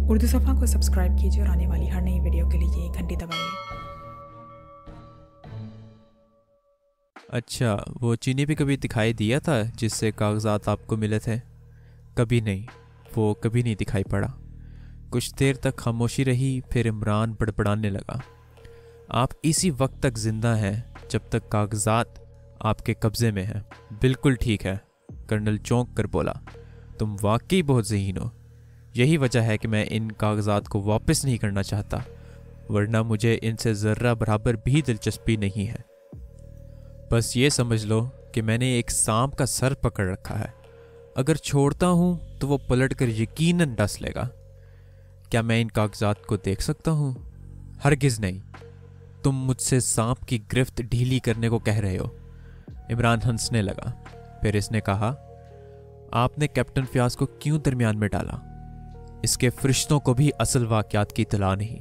उर्दू सफ़ा को सब्सक्राइब कीजिए और आने वाली हर नई वीडियो के लिए घंटी दबाइए। अच्छा, वो चीनी भी कभी दिखाई दिया था जिससे कागजात आपको मिले थे? कभी नहीं, वो कभी नहीं दिखाई पड़ा। कुछ देर तक खामोशी रही, फिर इमरान बड़बड़ाने लगा। आप इसी वक्त तक जिंदा हैं जब तक कागजात आपके कब्जे में हैं। बिल्कुल ठीक है, कर्नल चौंक कर बोला। तुम वाकई बहुत ज़हीन हो। यही वजह है कि मैं इन कागजात को वापस नहीं करना चाहता, वरना मुझे इनसे ज़र्रा बराबर भी दिलचस्पी नहीं है। बस ये समझ लो कि मैंने एक सांप का सर पकड़ रखा है। अगर छोड़ता हूँ तो वो पलटकर यकीनन डस लेगा। क्या मैं इन कागजात को देख सकता हूँ? हरगिज़ नहीं। तुम मुझसे सांप की गिरफ्त ढीली करने को कह रहे हो। इमरान हंसने लगा। फिर इसने कहा, आपने कैप्टन फयाज को क्यों दरमियान में डाला? इसके फरिश्तों को भी असल वाक़यात की इत्तला नहीं।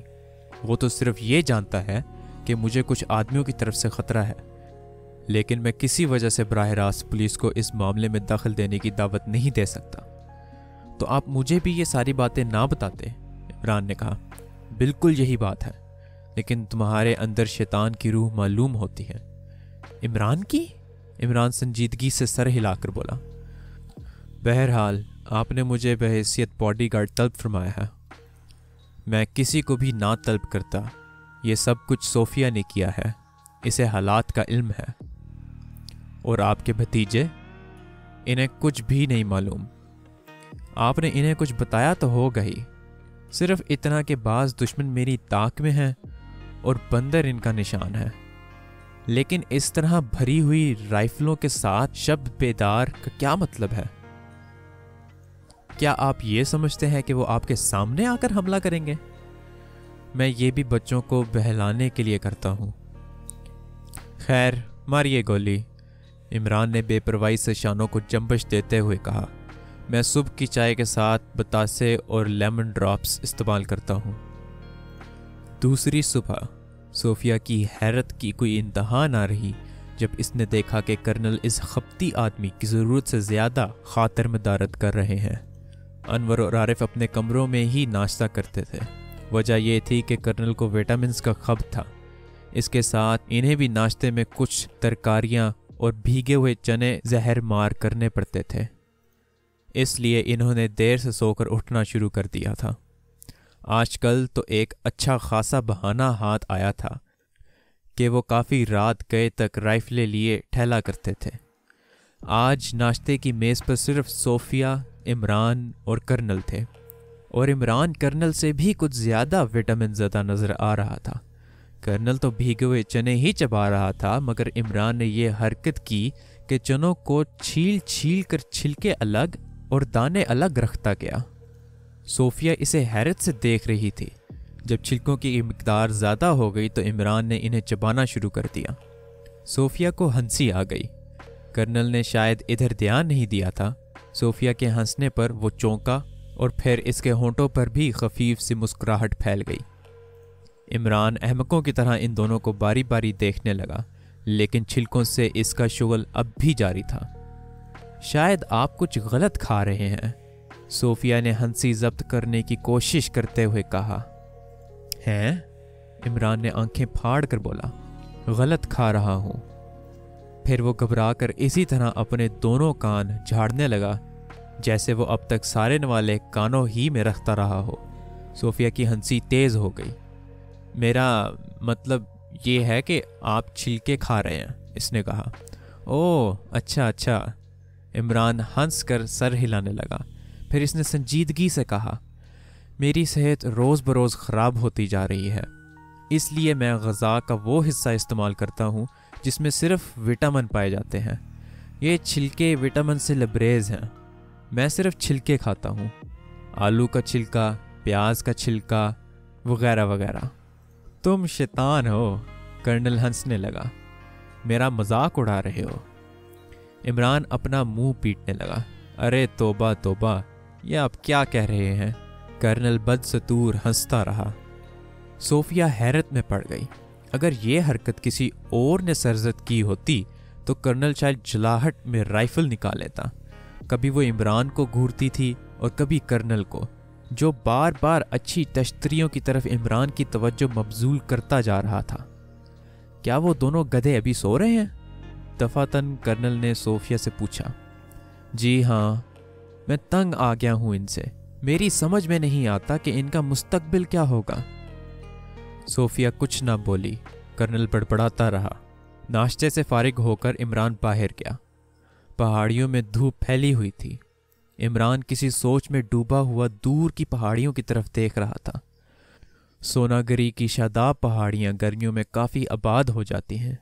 वो तो सिर्फ ये जानता है कि मुझे कुछ आदमियों की तरफ से ख़तरा है, लेकिन मैं किसी वजह से बराह रास्त पुलिस को इस मामले में दखल देने की दावत नहीं दे सकता। तो आप मुझे भी ये सारी बातें ना बताते, इमरान ने कहा। बिल्कुल यही बात है, लेकिन तुम्हारे अंदर शैतान की रूह मालूम होती है। इमरान की? इमरान संजीदगी से सर हिलाकर बोला। बहरहाल, आपने मुझे बहैसियत बॉडीगार्ड तलब फरमाया है। मैं किसी को भी ना तलब करता। ये सब कुछ सोफिया ने किया है, इसे हालात का इल्म है। और आपके भतीजे? इन्हें कुछ भी नहीं मालूम। आपने इन्हें कुछ बताया तो होगा ही, सिर्फ इतना कि बाज दुश्मन मेरी ताक में है और बंदर इनका निशान है। लेकिन इस तरह भरी हुई राइफलों के साथ शब्द बेदार का क्या मतलब है? क्या आप ये समझते हैं कि वो आपके सामने आकर हमला करेंगे? मैं ये भी बच्चों को बहलाने के लिए करता हूं। खैर, मारिए गोली। इमरान ने बेपरवाही से शानों को जंबश देते हुए कहा। मैं सुबह की चाय के साथ बतासे और लेमन ड्रॉप्स इस्तेमाल करता हूँ। दूसरी सुबह सोफिया की हैरत की कोई इंतहा ना रही जब इसने देखा कि कर्नल इस खपती आदमी की ज़रूरत से ज़्यादा खातर मदारत कर रहे हैं। अनवर और आरिफ अपने कमरों में ही नाश्ता करते थे। वजह यह थी कि कर्नल को विटामिन्स का खब था। इसके साथ इन्हें भी नाश्ते में कुछ तरकारियां और भीगे हुए चने जहर मार करने पड़ते थे। इसलिए इन्होंने देर से सोकर उठना शुरू कर दिया था। आजकल तो एक अच्छा खासा बहाना हाथ आया था कि वो काफ़ी रात गए तक राइफलें लिए ठहला करते थे। आज नाश्ते की मेज़ पर सिर्फ सोफिया, इमरान और कर्नल थे, और इमरान कर्नल से भी कुछ ज़्यादा विटामिन ज़दा नज़र आ रहा था। कर्नल तो भीगे हुए चने ही चबा रहा था, मगर इमरान ने यह हरकत की कि चनों को छील छील कर छिलके अलग और दाने अलग रखता गया। सोफिया इसे हैरत से देख रही थी। जब छिलकों की मिकदार ज़्यादा हो गई तो इमरान ने इन्हें चबाना शुरू कर दिया। सोफिया को हंसी आ गई। कर्नल ने शायद इधर ध्यान नहीं दिया था। सोफिया के हंसने पर वो चौंका और फिर इसके होंठों पर भी खफीफ सी मुस्कुराहट फैल गई। इमरान अहमकों की तरह इन दोनों को बारी बारी देखने लगा, लेकिन छिलकों से इसका शुगल अब भी जारी था। शायद आप कुछ गलत खा रहे हैं, सोफिया ने हंसी जब्त करने की कोशिश करते हुए कहा। हैं? इमरान ने आंखें फाड़ कर बोला। गलत खा रहा हूं। फिर वो घबराकर इसी तरह अपने दोनों कान झाड़ने लगा जैसे वो अब तक सारे वाले कानों ही में रखता रहा हो। सोफिया की हंसी तेज हो गई। मेरा मतलब ये है कि आप छिलके खा रहे हैं, इसने कहा। ओह, अच्छा अच्छा। इमरान हंसकर सर हिलाने लगा। फिर इसने संजीदगी से कहा, मेरी सेहत रोज़ बरोज़ ख़राब होती जा रही है, इसलिए मैं ग़ज़ा का वो हिस्सा इस्तेमाल करता हूँ जिसमें सिर्फ विटामिन पाए जाते हैं। ये छिलके विटामिन से लबरेज हैं। मैं सिर्फ छिलके खाता हूँ, आलू का छिलका, प्याज का छिलका वगैरह वगैरह। तुम शैतान हो, कर्नल हंसने लगा। मेरा मजाक उड़ा रहे हो। इमरान अपना मुंह पीटने लगा। अरे तोबा तोबा, ये आप क्या कह रहे हैं? कर्नल बदसतूर हंसता रहा। सोफिया हैरत में पड़ गई। अगर ये हरकत किसी और ने सरजद की होती तो कर्नल शायद जलाहट में राइफल निकाल लेता। कभी वो इमरान को घूरती थी और कभी कर्नल को, जो बार बार अच्छी तश्तरियों की तरफ इमरान की तवज्जो मबजूल करता जा रहा था। क्या वो दोनों गधे अभी सो रहे हैं? दफातन कर्नल ने सोफिया से पूछा। जी हाँ, मैं तंग आ गया हूं इनसे। मेरी समझ में नहीं आता कि इनका मुस्तकबिल क्या होगा। सोफिया कुछ ना बोली। कर्नल बड़बड़ाता रहा। नाश्ते से फारिग होकर इमरान बाहर गया। पहाड़ियों में धूप फैली हुई थी। इमरान किसी सोच में डूबा हुआ दूर की पहाड़ियों की तरफ देख रहा था। सोनागरी की शादाब पहाड़ियां गर्मियों में काफ़ी आबाद हो जाती हैं।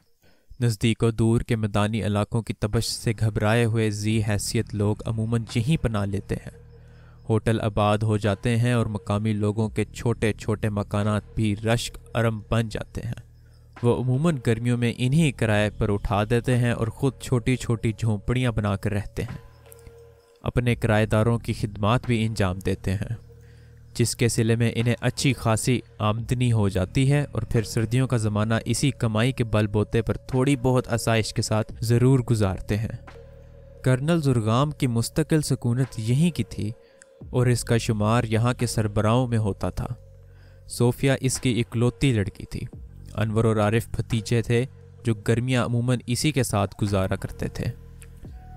नज़दीक और दूर के मैदानी इलाकों की तबश से घबराए हुए जी हैसियत लोग अमूमन यहीं पनाह लेते हैं। होटल आबाद हो जाते हैं और मकामी लोगों के छोटे छोटे मकानात भी रश्क अरम बन जाते हैं। वो अमूमन गर्मियों में इन्हीं किराए पर उठा देते हैं और ख़ुद छोटी छोटी झोंपड़ियाँ बनाकर रहते हैं। अपने किराएदारों की खिदमात भी इंजाम देते हैं, जिसके सिले में इन्हें अच्छी खासी आमदनी हो जाती है और फिर सर्दियों का ज़माना इसी कमाई के बलबोते पर थोड़ी बहुत आसाइश के साथ ज़रूर गुजारते हैं। कर्नल जुर्गाम की मुस्तकिल सुकूनत यहीं की थी और इसका शुमार यहाँ के सरबराहों में होता था। सोफिया इसकी इकलौती लड़की थी। अनवर और आरिफ भतीजे थे जो गर्मियाँ अमूमन इसी के साथ गुजारा करते थे।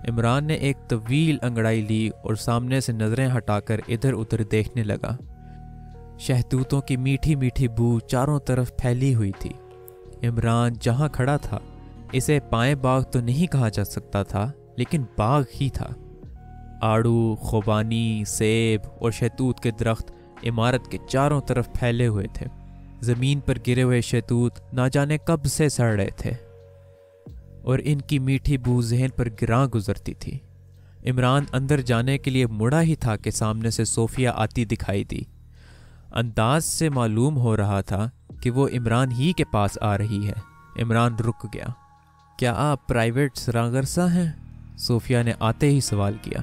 इमरान ने एक तवील अंगड़ाई ली और सामने से नज़रें हटाकर इधर उधर देखने लगा। शहतूतों की मीठी मीठी बू चारों तरफ फैली हुई थी। इमरान जहाँ खड़ा था, इसे पाए बाग तो नहीं कहा जा सकता था, लेकिन बाग ही था। आड़ू, खुबानी, सेब और शहतूत के दरख्त इमारत के चारों तरफ फैले हुए थे। ज़मीन पर गिरे हुए शहतूत ना जाने कब से सड़ रहे थे और इनकी मीठी बू ज़हन पर गिरां गुजरती थी। इमरान अंदर जाने के लिए मुड़ा ही था कि सामने से सोफिया आती दिखाई दी। अंदाज से मालूम हो रहा था कि वो इमरान ही के पास आ रही है। इमरान रुक गया। क्या आप प्राइवेट सरागरसा हैं? सोफिया ने आते ही सवाल किया।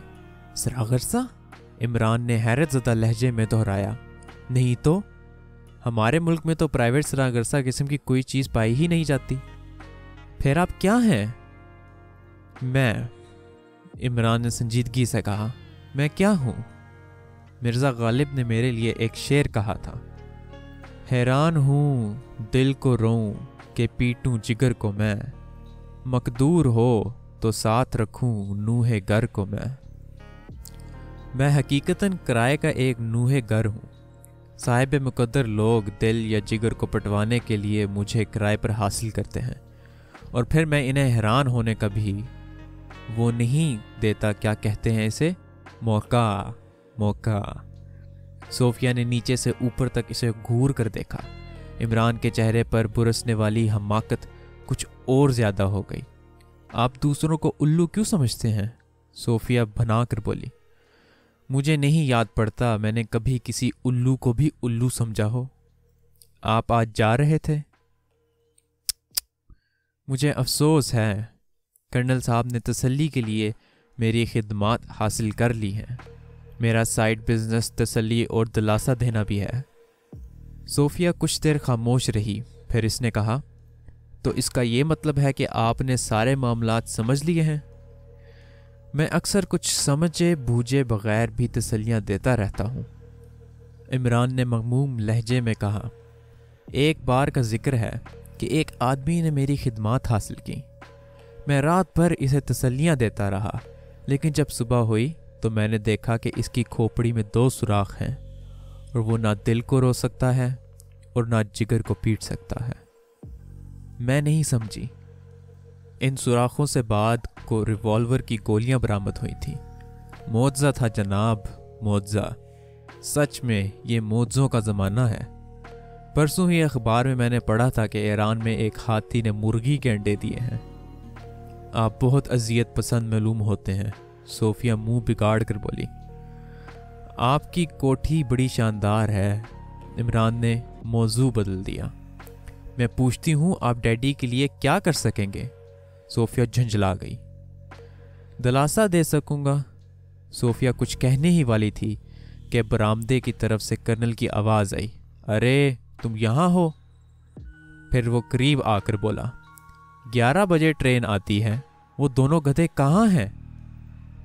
सरागरसा? इमरान ने हैरत ज़दा लहजे में दोहराया। नहीं तो, हमारे मुल्क में तो प्राइवेट सरागरसा किस्म की कोई चीज़ पाई ही नहीं जाती। फिर आप क्या हैं? मैं, इमरान ने संजीदगी से कहा, मैं क्या हूँ? मिर्ज़ा गालिब ने मेरे लिए एक शेर कहा था। हैरान हूँ दिल को रोऊं कि पीटूं जिगर को मैं, मकदूर हो तो साथ रखूं नूहे गर को मैं हकीकतन किराए का एक नूहे गर हूँ। साहिब मुकद्दर लोग दिल या जिगर को पटवाने के लिए मुझे किराए पर हासिल करते हैं और फिर मैं इन्हें हैरान होने का भी वो नहीं देता। क्या कहते हैं इसे? मौका। सोफिया ने नीचे से ऊपर तक इसे घूर कर देखा। इमरान के चेहरे पर बुरसने वाली हमाकत कुछ और ज्यादा हो गई। आप दूसरों को उल्लू क्यों समझते हैं? सोफिया बना कर बोली। मुझे नहीं याद पड़ता मैंने कभी किसी उल्लू को भी उल्लू समझा हो। आप आज जा रहे थे? मुझे अफसोस है। कर्नल साहब ने तसल्ली के लिए मेरी खिदमात हासिल कर ली हैं। मेरा साइड बिजनेस तसल्ली और दिलासा देना भी है। सोफिया कुछ देर खामोश रही, फिर इसने कहा, तो इसका ये मतलब है कि आपने सारे मामलात समझ लिए हैं? मैं अक्सर कुछ समझे बूझे बगैर भी तसल्लियाँ देता रहता हूँ, इमरान ने मगमूम लहजे में कहा। एक बार का जिक्र है कि एक आदमी ने मेरी खिदमत हासिल की। मैं रात भर इसे तसल्लियाँ देता रहा, लेकिन जब सुबह हुई तो मैंने देखा कि इसकी खोपड़ी में 2 सुराख हैं और वो ना दिल को रो सकता है और ना जिगर को पीट सकता है। मैं नहीं समझी। इन सुराखों से बाद को रिवॉल्वर की गोलियां बरामद हुई थी। मोज़ा था जनाब, मोज़ा। सच में ये मोज़ों का ज़माना है। परसों ही अखबार में मैंने पढ़ा था कि ईरान में एक हाथी ने मुर्गी के अंडे दिए हैं। आप बहुत अजियत पसंद मालूम होते हैं, सोफिया मुंह बिगाड़ कर बोली। आपकी कोठी बड़ी शानदार है, इमरान ने मौजू बदल दिया। मैं पूछती हूँ आप डैडी के लिए क्या कर सकेंगे? सोफिया झंझला गई। दिलासा दे सकूंगा। सोफिया कुछ कहने ही वाली थी कि बरामदे की तरफ से कर्नल की आवाज़ आई। अरे तुम यहाँ हो? फिर वो करीब आकर बोला, 11 बजे ट्रेन आती है। वो दोनों गधे कहाँ हैं?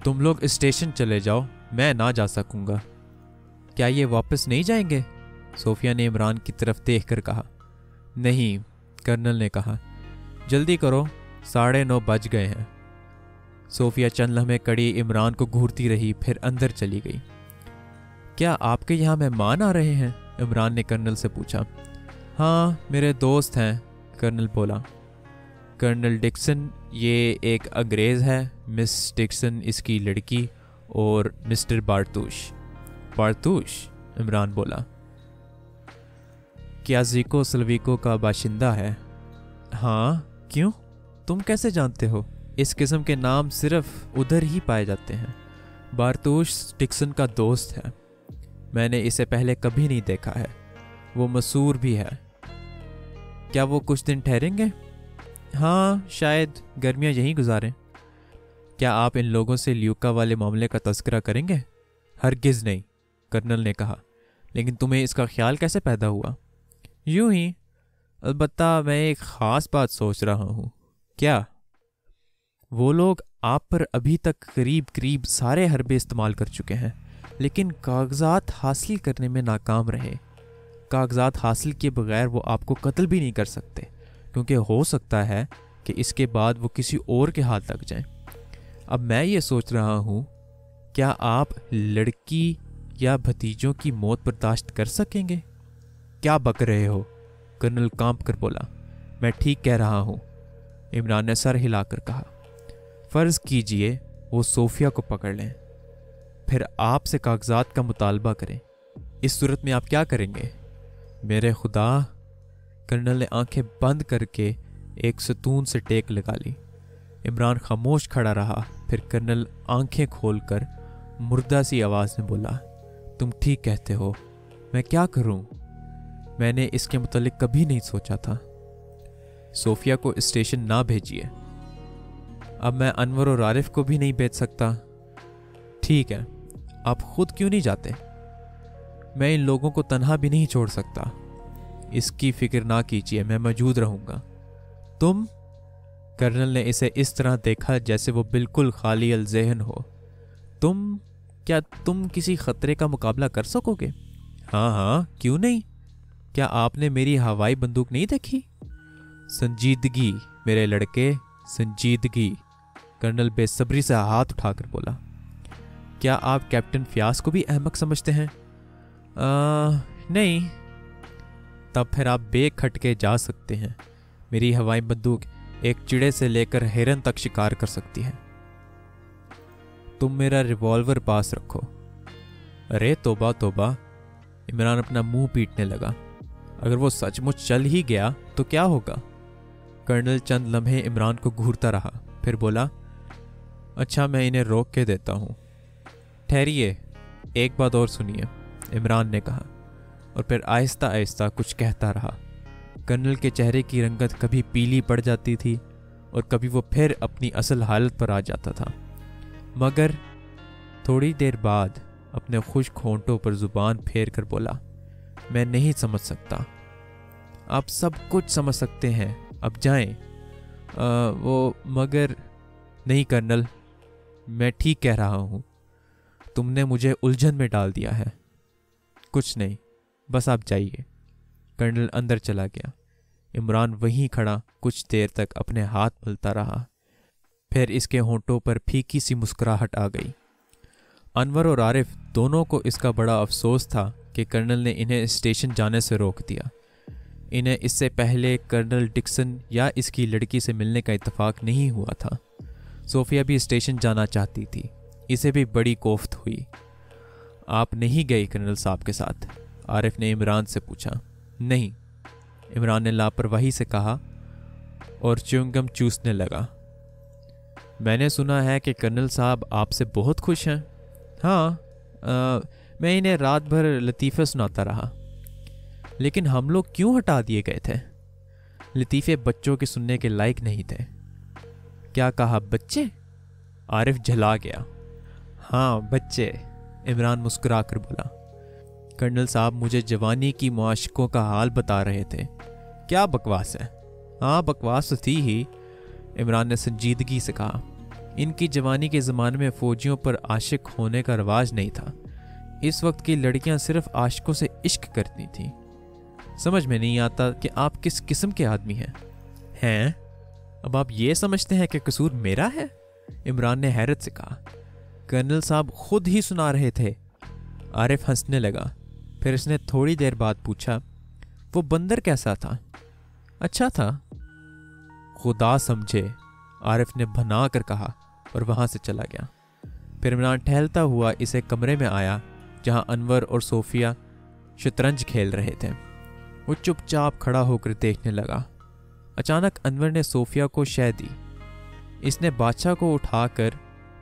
तुम लोग स्टेशन चले जाओ, मैं ना जा सकूंगा। क्या ये वापस नहीं जाएंगे? सोफिया ने इमरान की तरफ देख कर कहा। नहीं, कर्नल ने कहा। जल्दी करो, 9:30 बज गए हैं। सोफिया चंद लम्हे कड़ी इमरान को घूरती रही, फिर अंदर चली गई। क्या आपके यहाँ मेहमान आ रहे हैं? इमरान ने कर्नल से पूछा। हाँ, मेरे दोस्त हैं, कर्नल बोला। कर्नल डिक्सन, ये एक अंग्रेज़ है, मिस डिक्सन इसकी लड़की, और मिस्टर बारतूश। बारतूश? इमरान बोला। क्या ज़ीको सल्वीको का बाशिंदा है? हाँ, क्यों? तुम कैसे जानते हो? इस किस्म के नाम सिर्फ उधर ही पाए जाते हैं। बारतूश डिक्सन का दोस्त है। मैंने इसे पहले कभी नहीं देखा है। वो मसूर भी है। क्या वो कुछ दिन ठहरेंगे? हाँ, शायद गर्मियाँ यहीं गुजारें। क्या आप इन लोगों से ल्यूका वाले मामले का तज़किरा करेंगे? हरगिज़ नहीं, कर्नल ने कहा। लेकिन तुम्हें इसका ख्याल कैसे पैदा हुआ? यूं ही। अलबत्ता मैं एक ख़ास बात सोच रहा हूँ। क्या? वो लोग आप पर अभी तक करीब करीब सारे हरबे इस्तेमाल कर चुके हैं, लेकिन कागजात हासिल करने में नाकाम रहे। कागजात हासिल किए बगैर वो आपको कत्ल भी नहीं कर सकते, क्योंकि हो सकता है कि इसके बाद वो किसी और के हाथ लग जाएं। अब मैं ये सोच रहा हूँ, क्या आप लड़की या भतीजों की मौत बर्दाश्त कर सकेंगे? क्या बक रहे हो? कर्नल कांप कर बोला। मैं ठीक कह रहा हूँ, इमरान ने सर हिलाकर कहा। फ़र्ज़ कीजिए वो सोफिया को पकड़ लें, फिर आपसे कागजात का मुतालबा करें। इस सूरत में आप क्या करेंगे? मेरे खुदा! कर्नल ने आंखें बंद करके एक सतून से टेक लगा ली। इमरान खामोश खड़ा रहा। फिर कर्नल आंखें खोलकर मुर्दा सी आवाज़ में बोला, तुम ठीक कहते हो, मैं क्या करूं? मैंने इसके मुतालिक कभी नहीं सोचा था। सोफिया को स्टेशन ना भेजिए। अब मैं अनवर और आरिफ को भी नहीं भेज सकता। ठीक है, आप खुद क्यों नहीं जाते? मैं इन लोगों को तन्हा भी नहीं छोड़ सकता। इसकी फिक्र ना कीजिए, मैं मौजूद रहूंगा। तुम? कर्नल ने इसे इस तरह देखा जैसे वो बिल्कुल खाली अल ज़हन हो। तुम? क्या तुम किसी खतरे का मुकाबला कर सकोगे? हाँ हाँ, क्यों नहीं? क्या आपने मेरी हवाई बंदूक नहीं देखी? संजीदगी मेरे लड़के, संजीदगी, कर्नल बेसब्री से हाथ उठाकर बोला। क्या आप कैप्टन फ्यास को भी अहमक समझते हैं? नहीं। तब फिर आप बेखटके जा सकते हैं। मेरी हवाई बंदूक एक चिड़े से लेकर हिरन तक शिकार कर सकती है। तुम मेरा रिवॉल्वर पास रखो। अरे तोबा तोबा, इमरान अपना मुंह पीटने लगा। अगर वो सचमुच चल ही गया तो क्या होगा? कर्नल चंद लम्हे इमरान को घूरता रहा, फिर बोला, अच्छा मैं इन्हें रोक के देता हूँ। ठहरिए, एक बात और सुनिए, इमरान ने कहा, और फिर आहिस्ता आहिस्ता कुछ कहता रहा। कर्नल के चेहरे की रंगत कभी पीली पड़ जाती थी और कभी वो फिर अपनी असल हालत पर आ जाता था, मगर थोड़ी देर बाद अपने खुश्क होंठों पर जुबान फेर कर बोला, मैं नहीं समझ सकता। आप सब कुछ समझ सकते हैं, अब जाएं। वो मगर नहीं कर्नल, मैं ठीक कह रहा हूँ। तुमने मुझे उलझन में डाल दिया है। कुछ नहीं, बस आप जाइए। कर्नल अंदर चला गया। इमरान वहीं खड़ा कुछ देर तक अपने हाथ मलता रहा। फिर इसके होंठों पर फीकी सी मुस्कुराहट आ गई। अनवर और आरिफ दोनों को इसका बड़ा अफसोस था कि कर्नल ने इन्हें स्टेशन जाने से रोक दिया। इन्हें इससे पहले कर्नल डिक्सन या इसकी लड़की से मिलने का इत्तेफाक नहीं हुआ था। सोफिया भी स्टेशन जाना चाहती थी, इसे भी बड़ी कोफ्त हुई। आप नहीं गई कर्नल साहब के साथ? आरिफ ने इमरान से पूछा। नहीं, इमरान ने लापरवाही से कहा और च्युइंगम चूसने लगा। मैंने सुना है कि कर्नल साहब आपसे बहुत खुश हैं। हाँ, मैं इन्हें रात भर लतीफ़े सुनाता रहा। लेकिन हम लोग क्यों हटा दिए गए थे? लतीफ़े बच्चों के सुनने के लायक नहीं थे। क्या कहा, बच्चे? आरिफ झला गया। हाँ बच्चे, इमरान मुस्कुरा कर बोला। कर्नल साहब मुझे जवानी की मुआशिकों का हाल बता रहे थे। क्या बकवास है? हाँ बकवास तो थी ही, इमरान ने संजीदगी से कहा। इनकी जवानी के ज़माने में फ़ौजियों पर आशिक होने का रवाज नहीं था। इस वक्त की लड़कियां सिर्फ आशिकों से इश्क करती थीं। समझ में नहीं आता कि आप किस किस्म के आदमी हैं? अब आप ये समझते हैं कि कसूर मेरा है? इमरान ने हैरत से कहा। कर्नल साहब खुद ही सुना रहे थे। आरिफ हंसने लगा। फिर उसने थोड़ी देर बाद पूछा, वो बंदर कैसा था? अच्छा था? खुदा समझे, आरिफ ने भना कर कहा और वहां से चला गया। फिर इमरान टहलता हुआ इसे कमरे में आया जहां अनवर और सोफिया शतरंज खेल रहे थे। वो चुपचाप खड़ा होकर देखने लगा। अचानक अनवर ने सोफिया को शय दी। इसने बादशाह को उठाकर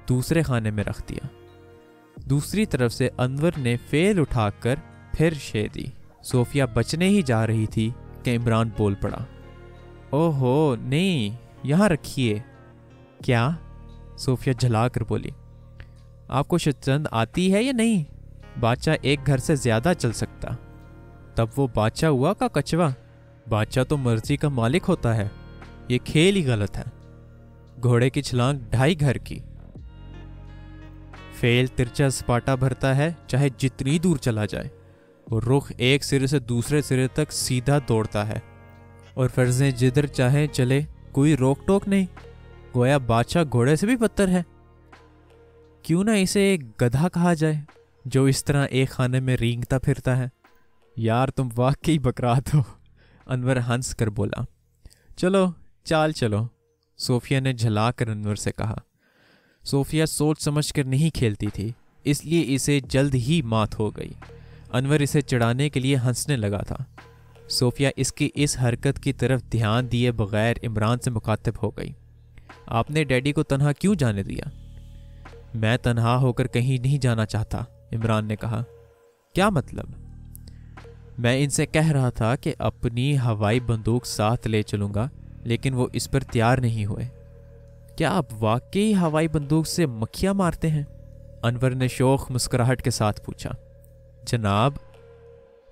दूसरे खाने में रख दिया। दूसरी तरफ से अनवर ने फेल उठाकर फिर शय दी। सोफिया बचने ही जा रही थी कि इमरान बोल पड़ा, ओहो नहीं, यहाँ रखिए। क्या? सोफिया झला कर बोली, आपको शतरंज आती है या नहीं? बादशाह एक घर से ज्यादा चल सकता। तब वो बादशाह हुआ का कचवा? बादशाह तो मर्जी का मालिक होता है। ये खेल ही गलत है। घोड़े की छलांग 2.5 घर की। फेल तिरछा सपाटा भरता है चाहे जितनी दूर चला जाए। वो रुख एक सिरे से दूसरे सिरे तक सीधा दौड़ता है और फर्जें जिधर चाहे चले, कोई रोक टोक नहीं। गोया बादशाह घोड़े से भी बदतर है। क्यों ना इसे एक गधा कहा जाए जो इस तरह एक खाने में रेंगता फिरता है। यार तुम वाकई बकरात हो, अनवर हंस कर बोला। चलो चाल चलो, सोफिया ने झला कर अनवर से कहा। सोफिया सोच समझ कर नहीं खेलती थी, इसलिए इसे जल्द ही मात हो गई। अनवर इसे चिढ़ाने के लिए हंसने लगा था। सोफिया इसकी इस हरकत की तरफ ध्यान दिए बगैर इमरान से मुखातिब हो गई। आपने डैडी को तन्हा क्यों जाने दिया? मैं तन्हा होकर कहीं नहीं जाना चाहता, इमरान ने कहा। क्या मतलब? मैं इनसे कह रहा था कि अपनी हवाई बंदूक साथ ले चलूंगा, लेकिन वो इस पर तैयार नहीं हुए। क्या आप वाकई हवाई बंदूक से मक्खियां मारते हैं? अनवर ने शौक मुस्कुराहट के साथ पूछा। जनाब।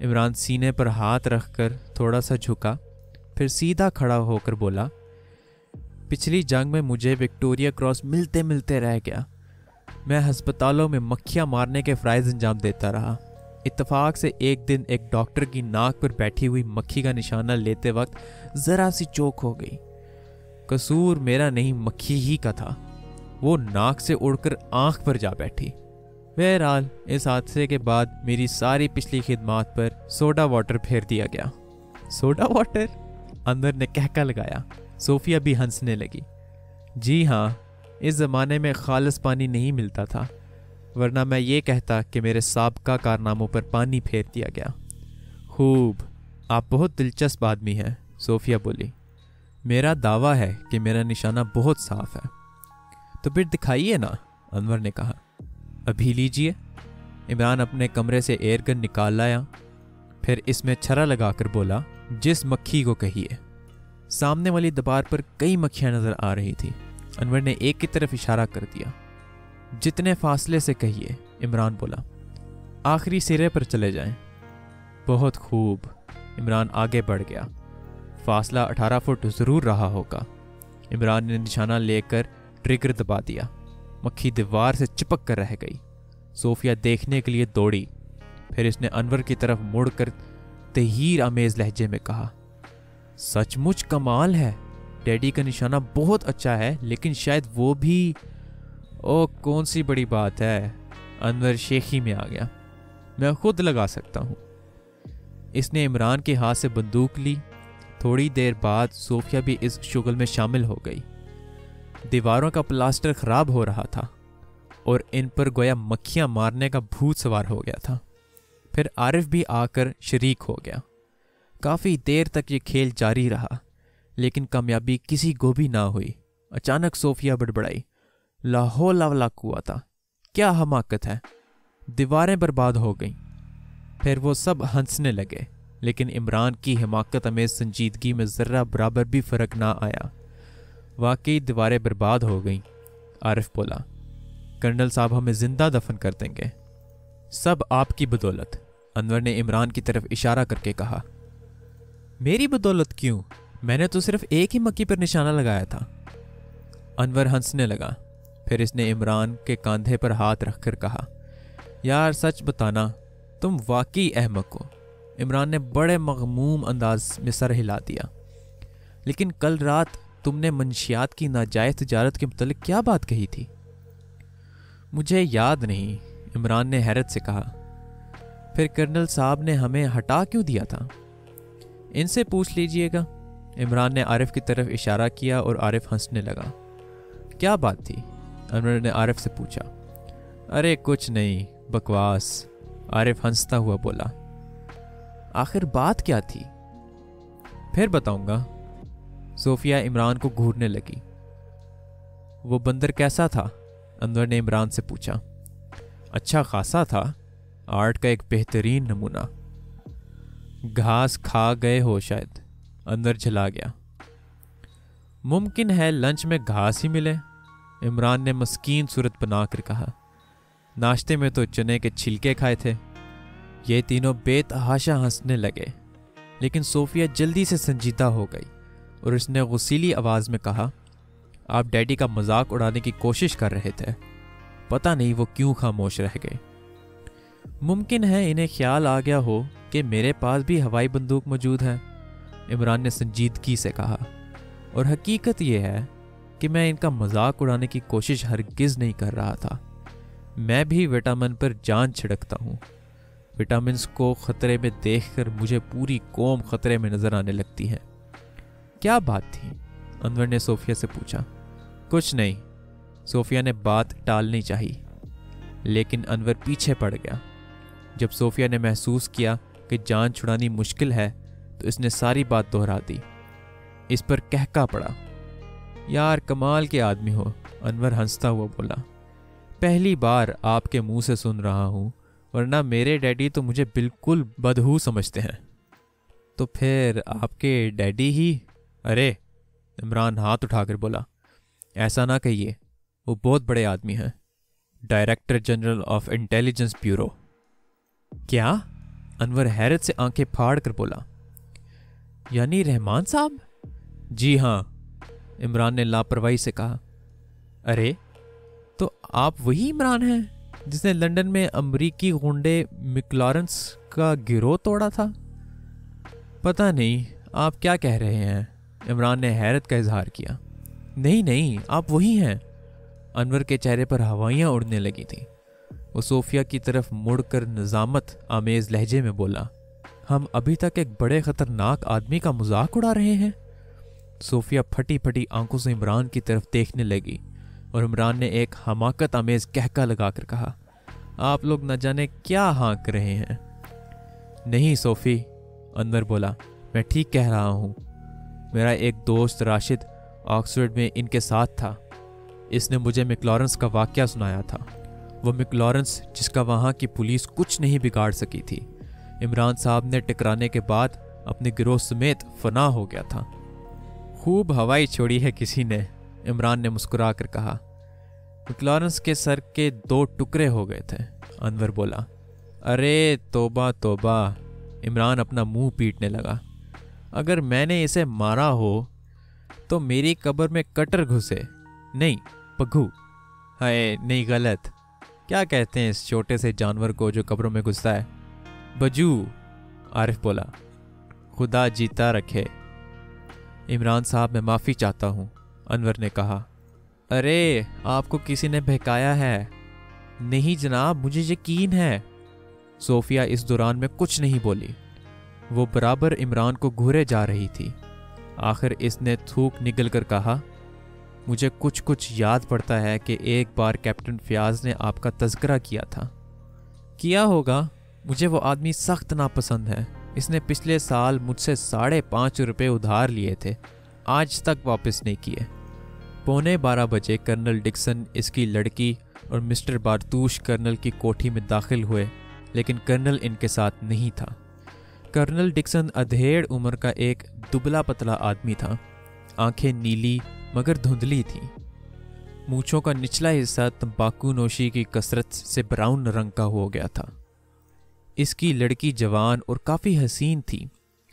इमरान सीने पर हाथ रखकर थोड़ा सा झुका, फिर सीधा खड़ा होकर बोला, पिछली जंग में मुझे विक्टोरिया क्रॉस मिलते मिलते रह गया। मैं हस्पतालों में मक्खियां मारने के फ़राइज़ अंजाम देता रहा। इत्तेफाक से एक दिन एक डॉक्टर की नाक पर बैठी हुई मक्खी का निशाना लेते वक्त ज़रा सी चोक हो गई। कसूर मेरा नहीं, मक्खी ही का था। वो नाक से उड़कर आंख पर जा बैठी। बहरहाल इस हादसे के बाद मेरी सारी पिछली खिदमात पर सोडा वाटर फेर दिया गया। Soda water? अंदर ने कहका लगाया। सोफिया भी हंसने लगी। जी हाँ, इस ज़माने में खालिस पानी नहीं मिलता था, वरना मैं ये कहता कि मेरे साबका कारनामों पर पानी फेर दिया गया। खूब, आप बहुत दिलचस्प आदमी हैं, सोफिया बोली। मेरा दावा है कि मेरा निशाना बहुत साफ है। तो फिर दिखाइए ना, अनवर ने कहा। अभी लीजिए। इमरान अपने कमरे से एयरगन निकाल लाया, फिर इसमें छर्रा लगाकर बोला, जिस मक्खी को कहिए। सामने वाली दीवार पर कई मक्खियां नजर आ रही थी। अनवर ने एक की तरफ इशारा कर दिया। जितने फासले से कहिए, इमरान बोला। आखिरी सिरे पर चले जाएं। बहुत खूब। इमरान आगे बढ़ गया। फासला 18 फुट जरूर रहा होगा। इमरान ने निशाना लेकर ट्रिगर दबा दिया। मक्खी दीवार से चिपक कर रह गई। सोफिया देखने के लिए दौड़ी। फिर इसने अनवर की तरफ मुड़कर तहीर आमेज लहजे में कहा, सचमुच कमाल है। डैडी का निशाना बहुत अच्छा है, लेकिन शायद वो भी। ओ कौन सी बड़ी बात है। अनवर शेखी में आ गया। मैं खुद लगा सकता हूं। इसने इमरान के हाथ से बंदूक ली। थोड़ी देर बाद सोफिया भी इस शुगल में शामिल हो गई। दीवारों का प्लास्टर खराब हो रहा था और इन पर गोया मक्खियां मारने का भूत सवार हो गया था। फिर आरिफ भी आकर शरीक हो गया। काफी देर तक ये खेल जारी रहा, लेकिन कामयाबी किसी को भी ना हुई। अचानक सोफिया बड़बड़ाई, लाहौल वला कुव्वता, क्या हमाकत है। दीवारें बर्बाद हो गईं। फिर वो सब हंसने लगे, लेकिन इमरान की हिमाकत अमेज संजीदगी में जर्रा बराबर भी फर्क ना आया। वाकई दीवारें बर्बाद हो गईं। आरिफ बोला, कर्नल साहब हमें जिंदा दफन कर देंगे। सब आपकी बदौलत, अनवर ने इमरान की तरफ इशारा करके कहा। मेरी बदौलत क्यों? मैंने तो सिर्फ एक ही मक्खी पर निशाना लगाया था। अनवर हंसने लगा। फिर इसने इमरान के कंधे पर हाथ रखकर कहा, यार सच बताना, तुम वाकई अहमक हो। इमरान ने बड़े मगमूम अंदाज में सर हिला दिया। लेकिन कल रात तुमने मंशियात की नाजायज़ तिजारत के मुतल्लिक क्या बात कही थी? मुझे याद नहीं, इमरान ने हैरत से कहा। फिर कर्नल साहब ने हमें हटा क्यों दिया था? इनसे पूछ लीजिएगा। इमरान ने आरिफ की तरफ इशारा किया और आरिफ हंसने लगा। क्या बात थी? अनवर ने आरिफ से पूछा। अरे कुछ नहीं, बकवास, आरिफ हंसता हुआ बोला। आखिर बात क्या थी? फिर बताऊंगा। सोफिया इमरान को घूरने लगी। वो बंदर कैसा था? अनवर ने इमरान से पूछा। अच्छा खासा था, आर्ट का एक बेहतरीन नमूना। घास खा गए हो शायद, अंदर चला गया। मुमकिन है लंच में घास ही मिले, इमरान ने मस्कीन सूरत बनाकर कहा। नाश्ते में तो चने के छिलके खाए थे। ये तीनों बेतहाशा हंसने लगे, लेकिन सोफिया जल्दी से संजीदा हो गई और उसने गुस्सीली आवाज में कहा, आप डैडी का मजाक उड़ाने की कोशिश कर रहे थे। पता नहीं वो क्यों खामोश रह गए। मुमकिन है इन्हें ख्याल आ गया हो कि मेरे पास भी हवाई बंदूक मौजूद है, इमरान ने संजीदगी से कहा। और हकीकत यह है कि मैं इनका मजाक उड़ाने की कोशिश हरगिज नहीं कर रहा था। मैं भी विटामिन पर जान छिड़कता हूँ। विटामिन को खतरे में देखकर मुझे पूरी कौम खतरे में नजर आने लगती है। क्या बात थी? अनवर ने सोफिया से पूछा। कुछ नहीं, सोफिया ने बात टालनी चाहिए, लेकिन अनवर पीछे पड़ गया। जब सोफिया ने महसूस किया कि जान छुड़ानी मुश्किल है तो इसने सारी बात दोहरा दी। इस पर कहका पड़ा। यार कमाल के आदमी हो, अनवर हंसता हुआ बोला। पहली बार आपके मुंह से सुन रहा हूं, वरना मेरे डैडी तो मुझे बिल्कुल बदहू समझते हैं। तो फिर आपके डैडी ही? अरे, इमरान हाथ उठाकर बोला, ऐसा ना कहिए, वो बहुत बड़े आदमी हैं, director general of intelligence bureau. क्या? अनवर हैरत से आंखें फाड़ कर बोला। यानी रहमान साहब? जी हाँ, इमरान ने लापरवाही से कहा। अरे, तो आप वही इमरान हैं जिसने लंदन में अमरीकी गुंडे मिकलॉरेंस का गिरोह तोड़ा था? पता नहीं आप क्या कह रहे हैं, इमरान ने हैरत का इजहार किया। नहीं नहीं, आप वही हैं। अनवर के चेहरे पर हवाइयां उड़ने लगी थी। वो सोफिया की तरफ मुड़कर निजामत आमेज लहजे में बोला, हम अभी तक एक बड़े खतरनाक आदमी का मजाक उड़ा रहे हैं। सोफिया फटी फटी आंखों से इमरान की तरफ देखने लगी और इमरान ने एक हमाकत आमेज कहका लगाकर कहा, आप लोग न जाने क्या हाँक रहे हैं। नहीं सोफी, अनवर बोला, मैं ठीक कह रहा हूँ। मेरा एक दोस्त राशिद ऑक्सफोर्ड में इनके साथ था। इसने मुझे मिकलॉरेंस का वाकया सुनाया था। वो मिकलॉरेंस जिसका वहाँ की पुलिस कुछ नहीं बिगाड़ सकी थी, इमरान साहब ने टकराने के बाद अपने गिरोह समेत फना हो गया था। खूब हवाई छोड़ी है किसी ने, इमरान ने मुस्कुरा कर कहा। मिकलॉरेंस के सर के 2 टुकड़े हो गए थे, अनवर बोला। अरे तोबा तोबा, इमरान अपना मुंह पीटने लगा। अगर मैंने इसे मारा हो तो मेरी कब्र में कटर घुसे, नहीं पग्घू। हाय नहीं, गलत। क्या कहते हैं इस छोटे से जानवर को जो कब्रों में घुसता है? बजू, आरिफ बोला। खुदा जीता रखे। इमरान साहब, मैं माफ़ी चाहता हूँ, अनवर ने कहा। अरे आपको किसी ने बहकाया है? नहीं जनाब, मुझे यकीन है। सोफिया इस दौरान में कुछ नहीं बोली। वो बराबर इमरान को घूरे जा रही थी। आखिर इसने थूक निगल कर कहा, मुझे कुछ कुछ याद पड़ता है कि एक बार कैप्टन फयाज ने आपका तज़किरा किया था। किया होगा, मुझे वो आदमी सख्त नापसंद है। इसने पिछले साल मुझसे 5.5 रुपये उधार लिए थे, आज तक वापस नहीं किए। 11:15 बजे कर्नल डिक्सन, इसकी लड़की और मिस्टर बारतूश कर्नल की कोठी में दाखिल हुए, लेकिन कर्नल इनके साथ नहीं था। कर्नल डिक्सन अधेड़ उम्र का एक दुबला पतला आदमी था। आंखें नीली मगर धुंधली थीं। मूंछों का निचला हिस्सा तंबाकू नोशी की कसरत से ब्राउन रंग का हो गया था। इसकी लड़की जवान और काफ़ी हसीन थी।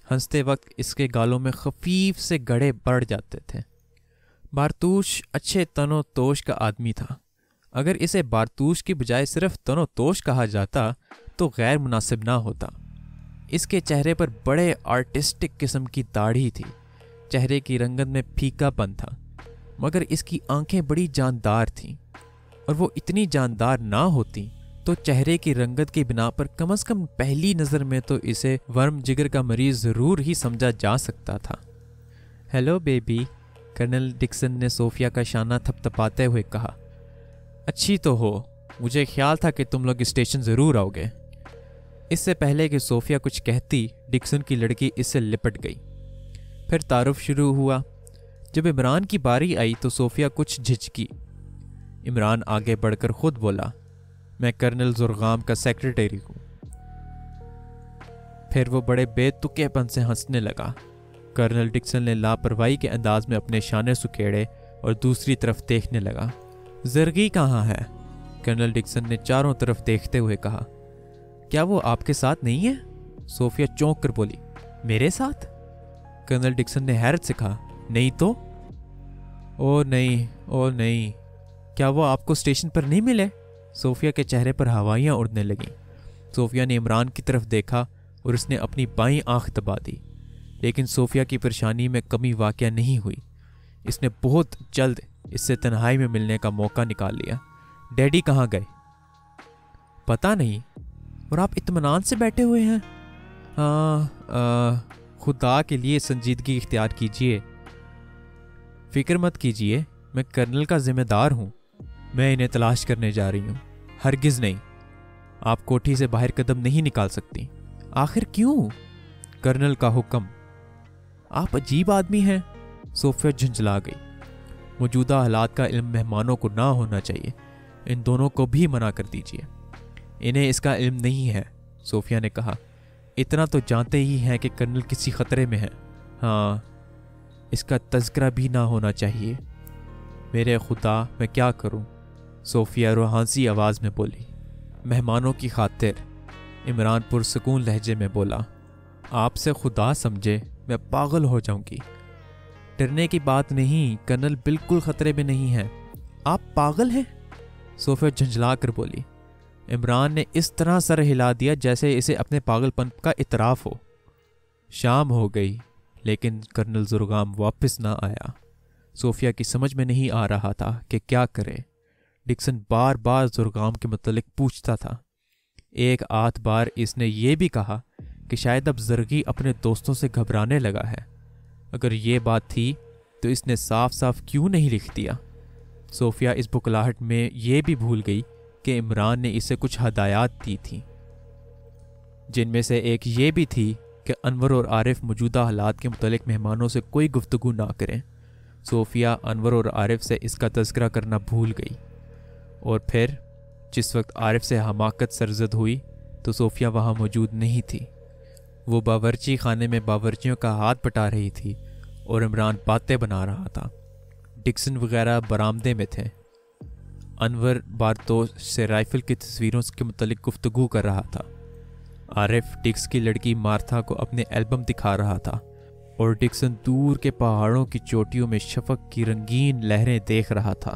हंसते वक्त इसके गालों में खफीफ से गड़े बढ़ जाते थे। बारतूश अच्छे तनो तोश का आदमी था। اگر اسے بارتوش کی بجائے صرف تنوتوش کہا جاتا تو غیر مناسب نہ ہوتا۔ اس کے چہرے پر بڑے آرٹسٹک قسم کی داڑھی تھی، چہرے کی رنگت میں پھیکا پن تھا، مگر اس کی آنکھیں بڑی جاندار تھیں، اور وہ اتنی جاندار نہ ہوتی تو چہرے کی رنگت کی بنا پر کم از کم پہلی نظر میں تو اسے ورم جگر کا مریض ضرور ہی سمجھا جا سکتا تھا۔ ہیلو بیبی، کرنل ڈکسن نے صوفیہ کا شانہ تھپتھپاتے ہوئے کہا۔ اچھی تو ہو، مجھے خیال تھا کہ تم لوگ اسٹیشن ضرور آؤ گے۔ اس سے پہلے کہ صوفیہ کچھ کہتی، ڈکسن کی لڑکی اس سے لپٹ گئی۔ پھر تعارف شروع ہوا۔ جب عمران کی باری آئی تو صوفیہ کچھ جھجکی۔ عمران آگے بڑھ کر خود بولا، میں کرنل زرغام کا سیکرٹری ہوں۔ پھر وہ بڑے بے تکے پن سے ہنسنے لگا۔ کرنل ڈکسن نے لاپرواہی کے انداز میں اپنے شانے سکیڑے اور دوسری طرف دیکھنے لگا۔ زرگی کہاں ہے؟ کرنل ڈکسن نے چاروں طرف دیکھتے ہوئے کہا۔ کیا وہ آپ کے ساتھ نہیں ہے؟ صوفیہ چونک کر بولی۔ میرے ساتھ؟ کرنل ڈکسن نے حیرت سے کہا۔ نہیں تو؟ او نہیں، کیا وہ آپ کو اسٹیشن پر نہیں ملے؟ صوفیہ کے چہرے پر ہوائیاں اڑنے لگیں۔ صوفیہ نے عمران کی طرف دیکھا اور اس نے اپنی بائیں آنکھ دبا دی، لیکن صوفیہ کی پریشانی میں کمی واقع نہیں ہوئی۔ اس نے بہت جلد اس سے تنہائی میں ملنے کا موقع نکال لیا۔ ڈیڈی کہاں گئے؟ پتہ نہیں۔ اور آپ اطمینان سے بیٹھے ہوئے ہیں؟ ہاں، خدا کے لیے سنجیدگی اختیار کیجیے۔ فکر مت کیجیے، میں کرنل کا ذمہ دار ہوں۔ میں انہیں تلاش کرنے جا رہی ہوں۔ ہرگز نہیں، آپ کوٹھی سے باہر قدم نہیں نکال سکتی۔ آخر کیوں؟ کرنل کا حکم۔ آپ عجیب آدمی ہیں۔ صوفیہ جھنجھلا گئی۔ موجودہ حالات کا علم مہمانوں کو نہ ہونا چاہیے۔ ان دونوں کو بھی منع کر دیجیے۔ انہیں اس کا علم نہیں ہے، صوفیہ نے کہا۔ اتنا تو جانتے ہی ہیں کہ کرنل کسی خطرے میں ہے۔ ہاں، اس کا تذکرہ بھی نہ ہونا چاہیے۔ میرے خدا، میں کیا کروں؟ صوفیہ روحانسی آواز میں بولی۔ مہمانوں کی خاطر، عمران پرسکون لہجے میں بولا۔ آپ سے خدا سمجھے، میں پاگل ہو جاؤں گی۔ ڈرنے کی بات نہیں، کرنل بالکل خطرے میں نہیں ہے۔ آپ پاگل ہیں؟ صوفیہ جھنجھلا کر بولی۔ عمران نے اس طرح سر ہلا دیا جیسے اسے اپنے پاگل پن کا اعتراف ہو۔ شام ہو گئی، لیکن کرنل زرغام واپس نہ آیا۔ صوفیہ کی سمجھ میں نہیں آ رہا تھا کہ کیا کرے۔ ڈکسن بار بار زرغام کے متعلق پوچھتا تھا۔ ایک آدھ بار اس نے یہ بھی کہا کہ شاید اب زرگی اپنے دوستوں سے گھبرانے لگا ہے۔ اگر یہ بات تھی تو اس نے صاف صاف کیوں نہیں لکھ دیا؟ صوفیہ اس بکلاہٹ میں یہ بھی بھول گئی کہ عمران نے اسے کچھ ہدایات دی تھیں، جن میں سے ایک یہ بھی تھی کہ انور اور عارف موجودہ حالات کے متعلق مہمانوں سے کوئی گفتگو نہ کریں۔ صوفیہ انور اور عارف سے اس کا تذکرہ کرنا بھول گئی، اور پھر جس وقت عارف سے حماقت سرزد ہوئی تو صوفیہ وہاں موجود نہیں تھی۔ وہ باورچی خانے میں باورچیوں کا ہاتھ بٹا رہی تھی اور عمران باتیں بنا رہا تھا۔ ڈکسن وغیرہ برآمدے میں تھے۔ انور بارتوش سے رائفل کی تصویروں کے متعلق گفتگو کر رہا تھا۔ عارف ڈکس کی لڑکی مارتھا کو اپنے البم دکھا رہا تھا، اور ڈکسن دور کے پہاڑوں کی چوٹیوں میں شفق کی رنگین لہریں دیکھ رہا تھا۔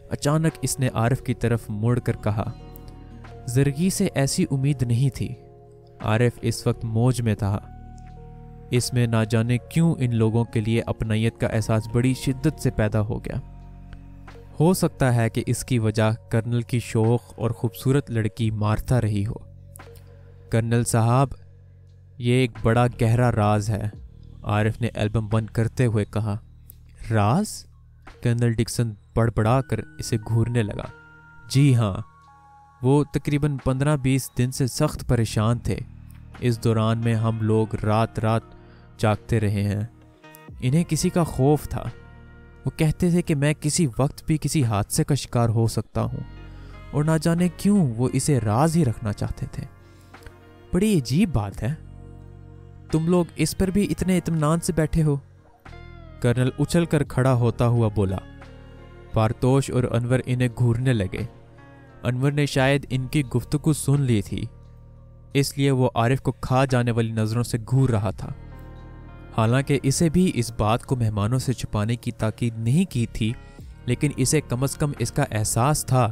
اچانک اس نے عارف کی طرف مڑ کر کہا، زرگی سے ایسی امید نہیں تھی۔ عارف اس وقت موج میں تھا۔ اس میں نہ جانے کیوں ان لوگوں کے لیے اپنائیت کا احساس بڑی شدت سے پیدا ہو گیا۔ ہو سکتا ہے کہ اس کی وجہ کرنل کی شوخ اور خوبصورت لڑکی مارتھا رہی ہو۔ کرنل صاحب، یہ ایک بڑا گہرا راز ہے، عارف نے البم بند کرتے ہوئے کہا۔ راز؟ کرنل ڈکسن بڑبڑا کر اسے گھورنے لگا۔ جی ہاں، وہ تقریباً 15-20 دن سے سخت پریشان تھے۔ اس دوران میں ہم لوگ رات رات جاگتے رہے ہیں۔ انہیں کسی کا خوف تھا۔ وہ کہتے تھے کہ میں کسی وقت بھی کسی حادثے کا شکار ہو سکتا ہوں، اور نہ جانے کیوں وہ اسے راز ہی رکھنا چاہتے تھے۔ بڑی عجیب بات ہے، تم لوگ اس پر بھی اتنے اطمینان سے بیٹھے ہو۔ کرنل اچھل کر کھڑا ہوتا ہوا بولا۔ بارتوش اور انور انہیں گھورنے لگے۔ انور نے شاید ان کی گفتگو سن لی تھی، اس لیے وہ عارف کو کھا جانے والی نظروں سے گھور رہا تھا۔ حالانکہ اسے بھی اس بات کو مہمانوں سے چھپانے کی تاکید نہیں کی تھی، لیکن اسے کم از کم اس کا احساس تھا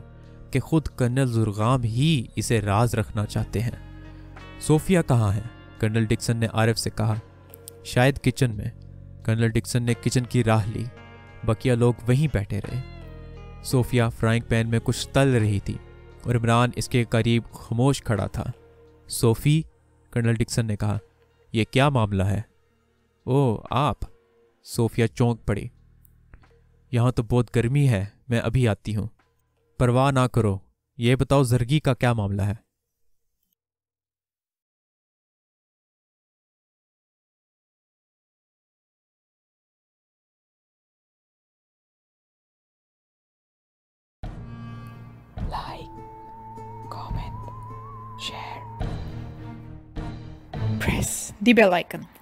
کہ خود کرنل زرغام ہی اسے راز رکھنا چاہتے ہیں۔ صوفیہ کہاں ہے؟ کرنل ڈکسن نے عارف سے کہا۔ شاید کچن میں۔ کرنل ڈکسن نے کچن کی راہ لی، بقیہ لوگ وہیں بیٹھے رہے۔ صوفیہ فرائنگ پین میں کچھ تل رہی تھی اور عمران اس کے قریب خاموش کھڑا تھا۔ صوفی، کرنل ڈکسن نے کہا، یہ کیا معاملہ ہے؟ او آپ؟ صوفیہ چونک پڑی۔ یہاں تو بہت گرمی ہے، میں ابھی آتی ہوں۔ پرواہ نہ کرو، یہ بتاؤ زرگی کا کیا معاملہ ہے؟ Like, comment, share, press the bell icon